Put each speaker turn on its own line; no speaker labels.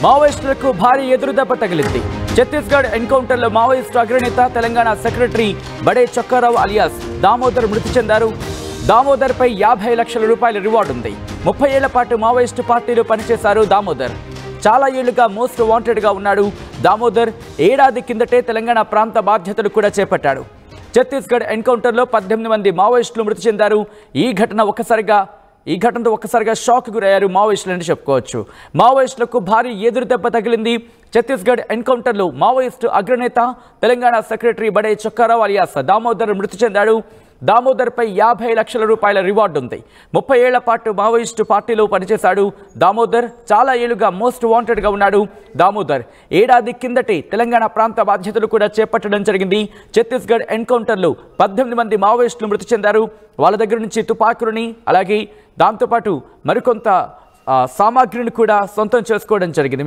మావోయిస్టులకు భారీ ఎదురుదెబ్బ తగిలింది. ఛత్తీస్గఢ్ ఎన్కౌంటర్లో మావోయిస్టు అగ్రనేత తెలంగాణ సెక్రటరీ బడే చొక్కారావు అలియాస్ దామోదర్ మృతి చెందారు. దామోదర్పై 50 లక్షల రూపాయల రివార్డు ఉంది. 30 ఏళ్ల పాటు మావోయిస్టు పార్టీలో పనిచేశారు దామోదర్. చాలా ఏళ్లుగా మోస్ట్ వాంటెడ్గా ఉన్నాడు దామోదర్. ఏడాది కిందటే తెలంగాణ ప్రాంత బాధ్యతలు కూడా చేపట్టాడు. ఛత్తీస్గఢ్ ఎన్కౌంటర్లో 18 మంది మావోయిస్టులు మృతి చెందారు. ఈ ఘటనతో ఒక్కసారిగా షాక్ గురయ్యారు మావోయిస్టులని చెప్పుకోవచ్చు. మావోయిస్టులకు భారీ ఎదురుదెబ్బ తగిలింది. ఛత్తీస్గఢ్ ఎన్కౌంటర్లో మావోయిస్టు అగ్రనేత తెలంగాణ సెక్రటరీ బడే చొక్కారావు అలియాస్ దామోదర్ మృతి చెందాడు. దామోదర్పై 50 లక్షల రూపాయల రివార్డు ఉంది. 30 ఏళ్ల పాటు మావోయిస్టు పార్టీలో పనిచేశాడు దామోదర్. చాలా ఏళ్లుగా మోస్ట్ వాంటెడ్గా ఉన్నాడు దామోదర్. ఏడాది కిందటే తెలంగాణ ప్రాంత బాధ్యతలు కూడా చేపట్టడం జరిగింది. ఛత్తీస్గఢ్ ఎన్కౌంటర్లో 18 మంది మావోయిస్టులు మృతి చెందారు. వాళ్ళ దగ్గర నుంచి తుపాకులని అలాగే దాంతోపాటు మరికొంత సామాగ్రిని కూడా సొంతం చేసుకోవడం జరిగింది.